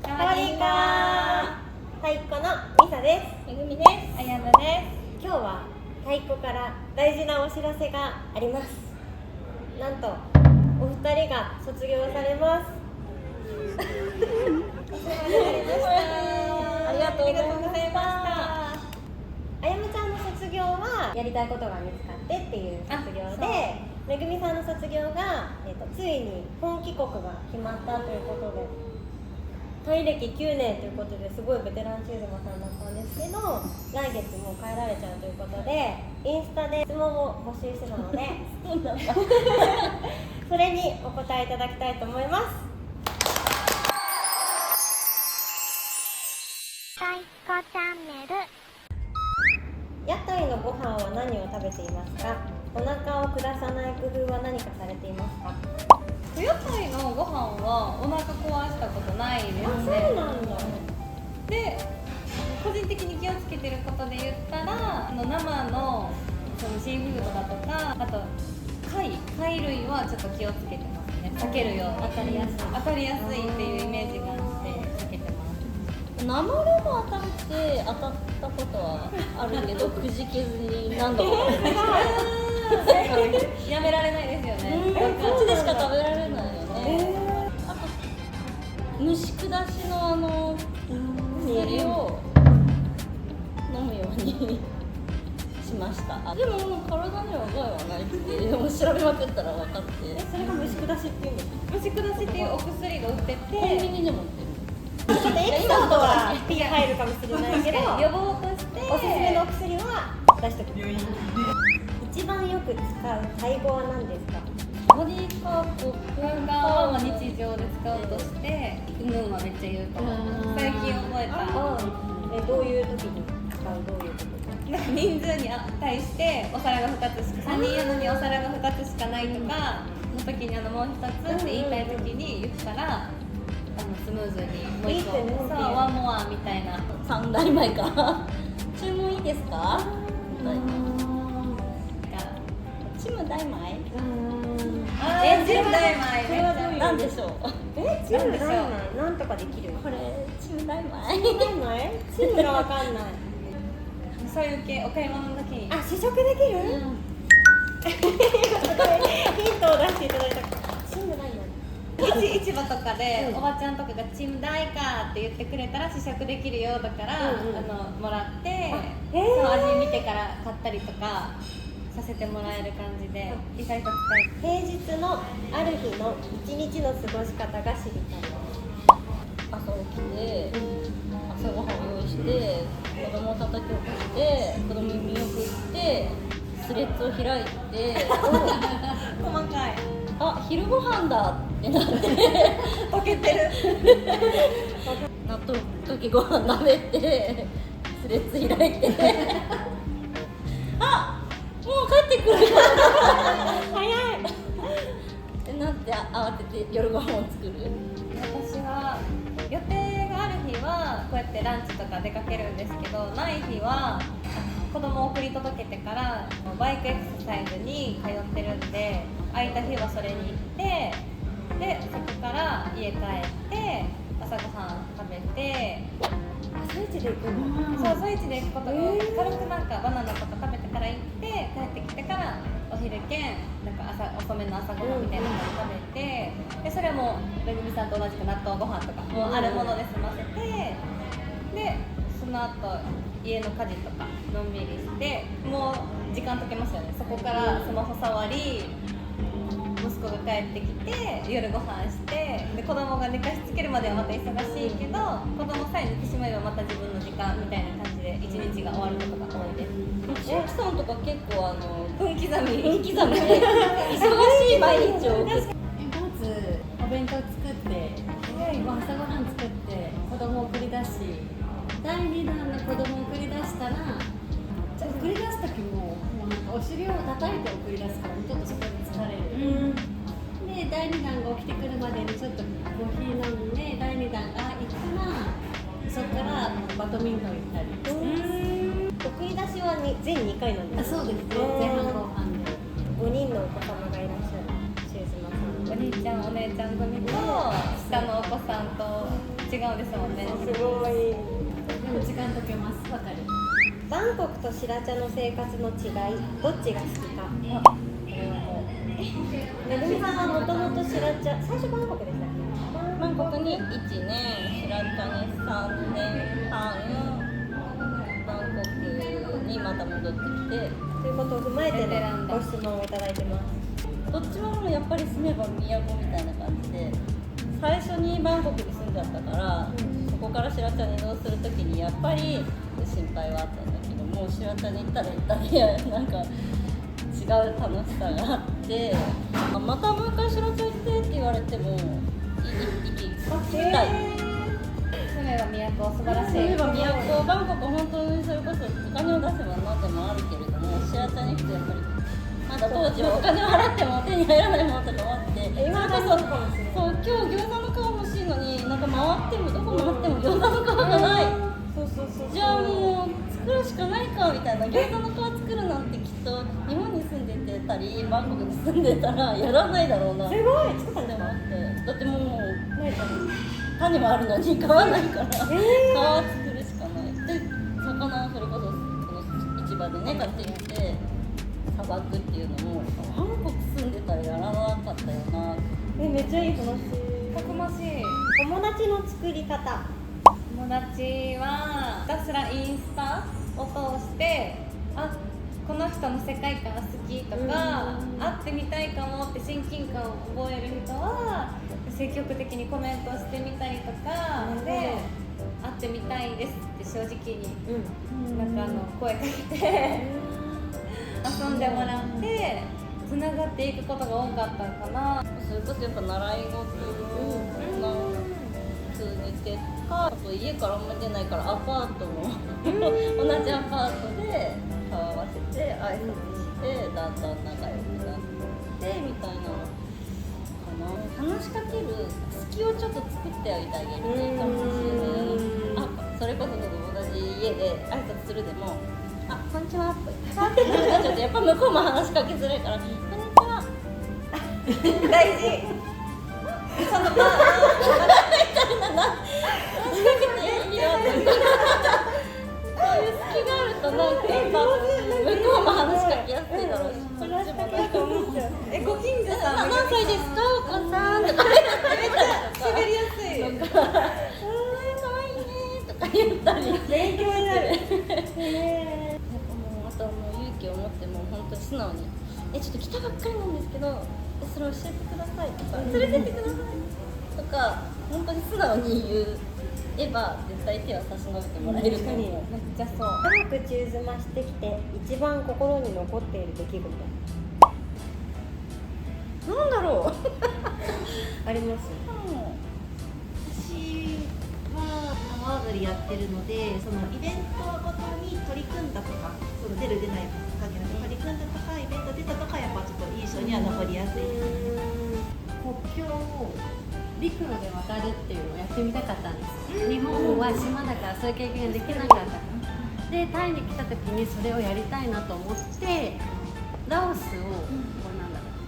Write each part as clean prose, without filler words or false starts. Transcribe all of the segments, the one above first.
サワディーカー。太鼓のミサです。めぐみです。あやむです。今日は太鼓から大事なお知らせがあります。なんとお二人が卒業されます。お世話になりました。ありがとうございました。あやむちゃんの卒業はやりたいことが見つかってっていう卒業で、めぐみさんの卒業が、ついに本帰国が決まったということで、タイ歴9年ということですごいベテランチューズマさんだったんですけど、来月もう帰られちゃうということで、インスタで質問を募集してたのでそれにお答えいただきたいと思います。太鼓チャンネル。屋台のご飯は何を食べていますか？お腹を下さない工夫は何かされていますか？屋台のご飯はお腹壊したことないですね。そうなんだ。で、個人的に気をつけてることで言ったら、生のそのシーフードだとか、あと貝類はちょっと気をつけてますね。避けるように。当たりやすいっていうイメージがあって避けてます。生レバー食べて当たったことはあるけど、くじけずに何度もやめられないですよね。こっちでしか食べられないよね。あと虫下しの薬を飲むようにしました。でも体には害はないってでも調べまくったら分かって。それが虫下しっていうの？虫下しっていうお薬が売ってて、コンビニでも売ってる。ちょっとエピソードはピが入るかもしれないけど、予防としておすすめのお薬は出しときます。一番よく使うタイ語は何ですか？ボディーカーポップ文化は日常で使うとして、うんはめっちゃ言うと思う。最近覚えた。どういう時に使う？どういう時？なんか人数に対してお皿が2つしか3人いるのにお皿が2つしかないとかの時にもう1つって言いたい時に言ったらスムーズにもう1個そうワンモアみたいな。3代前か注文いいですか？チム大米？チム大米めっちゃなんでしょう？チム大米なんとかできる？これチム大米？チム大米？チムがわかんない。そういう系お買い物の時に試食できる？ヒントを出していただいた。チム大米。市場とかでおばちゃんとかがチム大かって言ってくれたら試食できるよだから、もらってその味見てから買ったりとかさせてもらえる感じで意外と使える。平日のある日の一日の過ごし方が知りたい。朝起きて、朝ごはんを用意して子供を叩き起こして子供に見送ってスレッズを開いて細かい。あ、昼ご飯だってなって溶けてる納豆かけご飯食べてスレッズ開いてあ、もう帰ってくる早いってなって慌てて夜ご飯を作る。私は予定がある日はこうやってランチとか出かけるんですけど、ない日は子供を送り届けてからバイクエクササイズに通ってるんで、空いた日はそれに行って、でそこから家帰って朝ごはん食べて、朝一で行くの？そう朝一で行くことが多くて、軽くなんかバナナとか食べてから行って帰ってきてからお昼兼なんか遅めの朝ごはんみたいなのを食べて、でそれもめぐみさんと同じく納豆ご飯とかもうあるもので済ませて、でその後家の家事とかのんびりしてもう時間解けますよね。そこからスマホ触り、息子が帰ってきて夜ご飯して、で子供が寝かしつけるまではまた忙しいけど、子供さえ寝てしまえばまた自分の時間みたいな感じで一日が終わることが多いです。千秋さんとか結構分刻みで忙しい毎日を送ってまずお弁当作って朝ごはん作って子供を送り出し、第2弾の子供を送り出したら送り出す時もなんかお尻を叩いて送り出すからちょっとそこで疲れる、で第2弾が起きてくるまでにちょっとコーヒー飲んで第2弾が行ったらそこからバドミントン行ったりして、送り出しは全2回なんですか？そうですね、前半後半で5人のお子様がいらっしゃるシューズマさん。お兄ちゃんお姉ちゃん組と下のお子さんと違うんですもんね。すごい。でも時間解けます。わかる。バンコクとシラチャの生活の違い、どっちが好きか。めぐみさんはもともとシラチャ、最初バンコクでしたっけ？バンコクに1年、シラチャに3年半、バンコクにまた戻ってきて、ということを踏まえてベテランだのご質問をいただいてます。どっちもやっぱり住めば都みたいな感じで、最初にバンコクに住んじゃったから、そこからシラチャに移動するときにやっぱり心配はあったんだけど、もうシラチャに行ったら行ったでなんか違う楽しさがあって、またもう一回シラチャ行ってって言われても行きたい。住めば都素晴らしい。住めば都、バンコク本当にそれこそお金を出せば何でもあるけれども、シラチャに行くとやっぱりまだ当時はお金を払っても手に入らないものとかもあって、今だそうかもしれない。そう、今日餃子の皮欲しいのになんか回ってもどこ回っても餃子の皮がない。そうそうそう。じゃあもう作るしかないかみたいな。餃子の皮作るなんてきっと日本に住んでてたりバンコクに住んでたらやらないだろうな。すごい作ったんでですか？もあって、だってもうないかな。種もあるのに買わないから、皮作るしかない。で、魚をそれこそこの市場でね買ってきてさばくっていうのもバンコク住んでたらやらなかったよな。めっちゃいい話。たくましい。友達の作り方。友達はひたすらインスタを通してこの人の世界観好きとか、会ってみたいかもって親近感を覚える人は積極的にコメントしてみたりとかで、会ってみたいですって正直になんか声かけて遊んでもらってつながっていくことが多かったのかな。それこそやっぱ習い事の通じてか、あと家からあんまり出ないからアパートも同じアパートで顔合わせて挨拶してだんだん仲良くなってみたいなのかな。話しかける隙をちょっと作ってあげてあげるといいかもしれない。それこそ同じ家で挨拶するでもこんにちはってなっちゃって、やっぱ向こうも話しかけづらいからこんにちは大事。そのみたいな話しかけていいよってそういう隙があるとなんかやっぱ向こうも話しかけやすいだろうし、こっちもなんかご近所さん何歳ですかお子さんとか喋りやすい。かわいいねとか言ったり勉強になる。あと勇気を持ってもう本当に素直にちょっと来たばっかりなんですけどそれ教えてくださいとか連れてってくださいとか本当に素直に言えば絶対手は差し伸べてもらえると思う。めっちゃそう。長く中妻してきて一番心に残っている出来事なんだろうあります？私は阿波踊りやってるので、そのイベントごとに取り組んだとか、その出る出ない関係なく取り組んだとかイベント出たとかやっぱちょっと印象には残りやすい。国境を陸路で渡るっていうのをやってみたかったんです。日本は島だからそういう経験ができなかったからで、タイに来た時にそれをやりたいなと思ってラオスをこうなんだろう、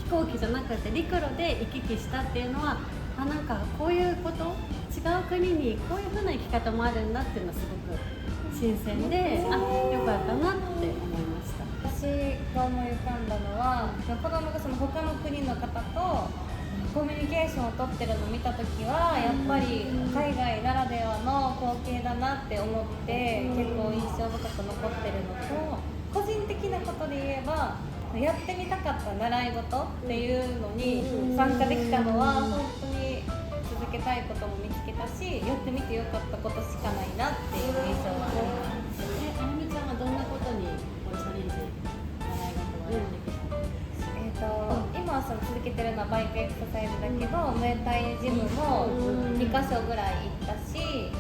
飛行機じゃなくて陸路で行き来したっていうのはなんかこういうこと、違う国にこういう風な生き方もあるんだっていうのはすごく新鮮でよかったなって思いました。私が思い浮かんだのは、子供がその他の国の方とコミュニケーションを取ってるのを見た時はやっぱり海外ならではの光景だなって思って結構印象深く残ってるのと、個人的なことで言えばやってみたかった習い事っていうのに参加できたのは本当に続けたいことも見つけたし、やってみてよかったことしかないなっていう印象があります。あゆみちゃんはどんなことにチャレンジ、習い事はやってきたの？今はその続けてるのはバイクエクササイズだけど、ムエタイジムも2カ所ぐらい行ったし、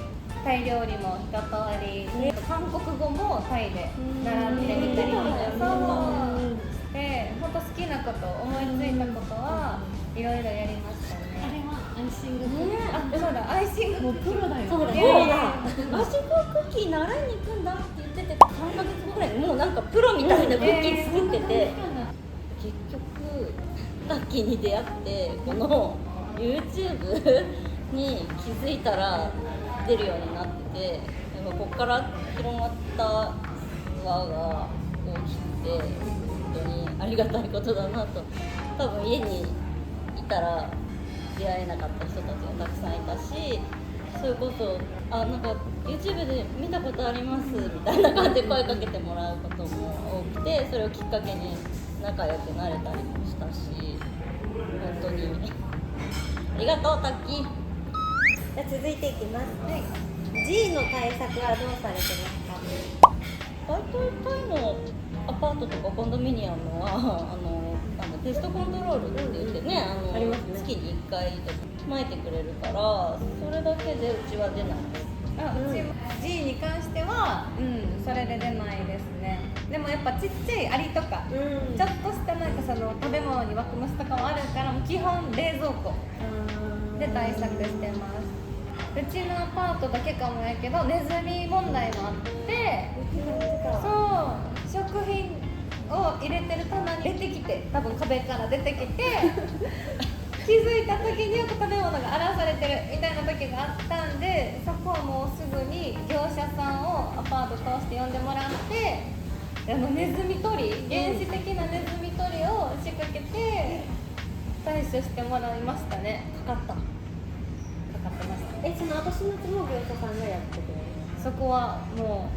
タイ料理も一通りで、韓国語もタイで習ってみたりとかして本当好きなこと、思いついたことはいろいろやりましたね。あれはアイシングそうだ、アイシングもうプロだよ。そうだいやいやアイシングクッキー習いに行くんだって言ってて3ヶ月後ぐらいにもうなんかプロみたいなクッキー作ってて、結局タッキーに出会ってこの YouTube に気づいたら出るようになってて、でもここから広がった輪が大きくて本当にありがたいことだなと。多分家にいたら出会えなかった人たちがたくさんいたし、それこそなんか YouTube で見たことありますみたいな感じで声かけてもらうことも多くて、それをきっかけに仲良くなれたりもしたし、本当にありがとうタッキー。じゃあ続いていきます。はい。G の対策はどうされてますか？大体タイのアパートとかコンドミニアムはペストコントロールって言ってね、ありますね。月に1回撒いてくれるから、それだけでうちは出ないです。うちも G に関しては、それで出ないですね。でもやっぱちっちゃいアリとか、ちょっとしたなんかその食べ物に湧く虫とかもあるから、もう基本冷蔵庫で対策してます。うちのアパートだけかもやけどネズミ問題もあって、そう食品を入れてる棚に出てきて、多分壁から出てきて気づいた時によく食べ物が荒らされてるみたいな時があったんで、そこはもうすぐに業者さんをアパート通して呼んでもらって、ネズミ捕り、原始的なネズミ捕りを仕掛けて対処してもらいましたね。かかってました。その後始末も業者さんがやってくれる？そこはも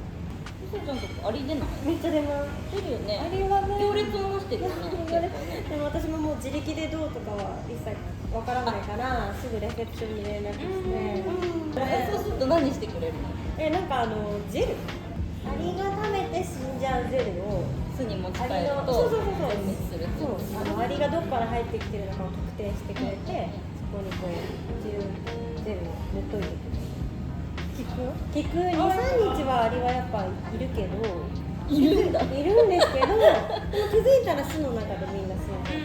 みそちゃんとかアリ出ない？めっちゃ出ます。出るよね。アリはね、行列もしてるよね。でも私ももう自力でどうとかは一切わからないから、すぐレセプションに連絡して、そうすると何してくれるの？なんかジェル、アリが食べて死んじゃうジェルを巣に持ち帰るとそう全滅するっていう。アリがどこから入ってきてるのかを特定してくれて、そこにこうジェル塗っといてくれる。聞く2、3日はアリはやっぱいるけど、いるんだ。いるんですけど、でも気づいたら巣の中でみんな住んでて、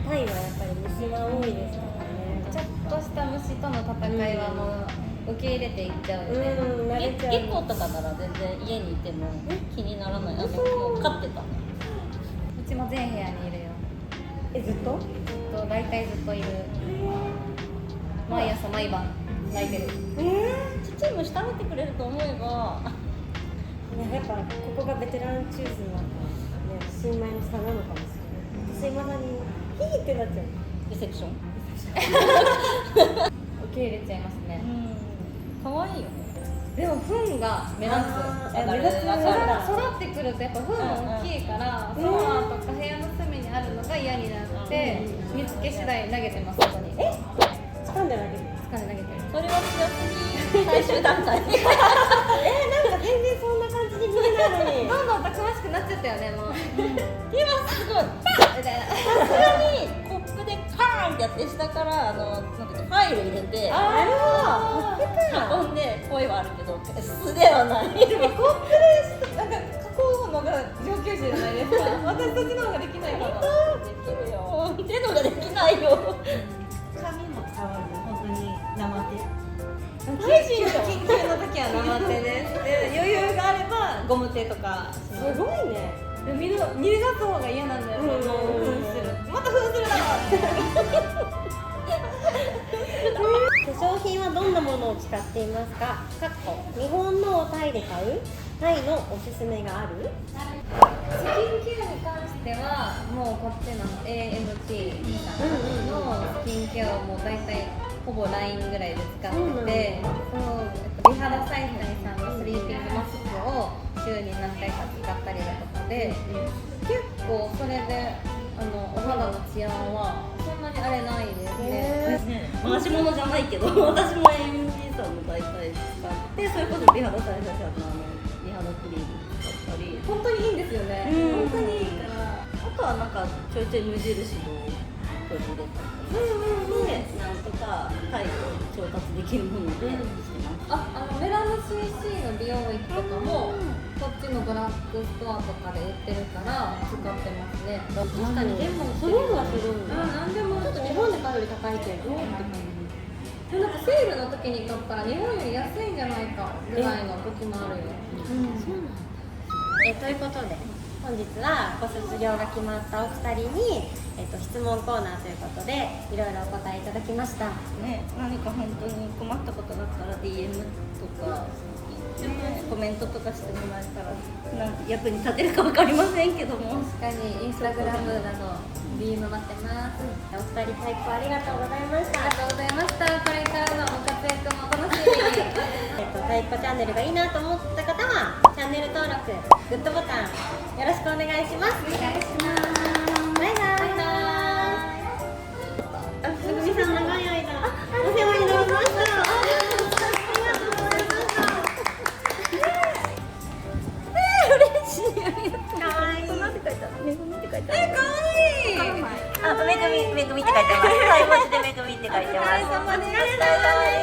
タイはやっぱり虫が多いですからね。ちょっとした虫との戦いはもう受け入れていっちゃうよね。慣れちゃう。ゲッコとかなら全然家にいても気にならない。もう飼ってたね。うちも全部屋にいるよ。ずっと大体ずっといる。毎朝毎晩泣いてる。ちっちゃい虫食べてくれると思えば。やっぱここがベテランチューズの新米の差なのかもしれない。私まだにヒーってなっちゃう。リセプション。受け入れちゃいますね。可愛いよね。でも糞が目立つ。育ってくるとやっぱ糞も大きいから、ソファーとか部屋の隅にあるのが嫌になって見つけ次第投げてます。そこに。掴んで投げる。掴んで投げてる。それは強すぎ。最終段階。なんか全然そんな感じに見えないのに。どんどんたくましくなっちゃったよね、もう。今すごい。みたいな。さすがにコップでカーンってやって下からなんていうのファイル入れて。運んで声はあるけど素ではない。でもコップでなんか囲うのが上級者じゃないですか。私たちの方ができないかも。できるよ。手のができないよ。紙も使わず本当に生手。緊急の時は生手です。で余裕があればゴム手とか。すごいね。で逃がす方が嫌なんだよ。糞する。また糞するな。化粧品はどんなものを使っていますか？日本のをタイで買う？タイのおすすめがある？スキンケアに関してはもうこっちの AMT のスキンケアをもう大体ほぼラインぐらいで使ってて、美肌サイナイさんのスリーピングマスクを週に何回か使ったりだとかで、結構それでお肌のツヤはそんなに荒れないですね。回し物じゃないけど、私も AMT さんの大体使って、それこそ美肌サイナイさんの美肌クリーム使ったり。本当にいいんですよね。本当にいいから。あとはなんかちょいちょい無印の取り入れたりで、なんとかタイを調達できるものでしてます。メラノ CC の美容液とかもこっちのドラッグストアとかで売ってるから使ってますね。確かにでもするんはするんだ。なんでもちょっと日本で買うより高いけど。でもなんかセールの時に買ったら日本より安いんじゃないかぐらいの時もあるよ。ということで本日はご卒業が決まったお二人に、質問コーナーということでいろいろお答えいただきました。ね、何か本当に困ったことがあったら DM とか、コメントとかしてもらえたらなんか役に立てるか分かりませんけども、確かにインスタグラムなど DM 待ってます。お二人太鼓ありがとうございました。ありがとうございました。これからのご活躍も楽しみに。太鼓チャンネルがいいなと思った方はチャンネル登録、グッドボタンよろしくお願いします。お願いします。バイバイ。めぐみさん長い間お世話になりました。ありがとうございました。嬉しい。かわいい。なんて書いてある？めぐみって書いてある。かわいい。あ、めぐみって書いてます。最後でめぐみって書いてます。お疲れ様でした。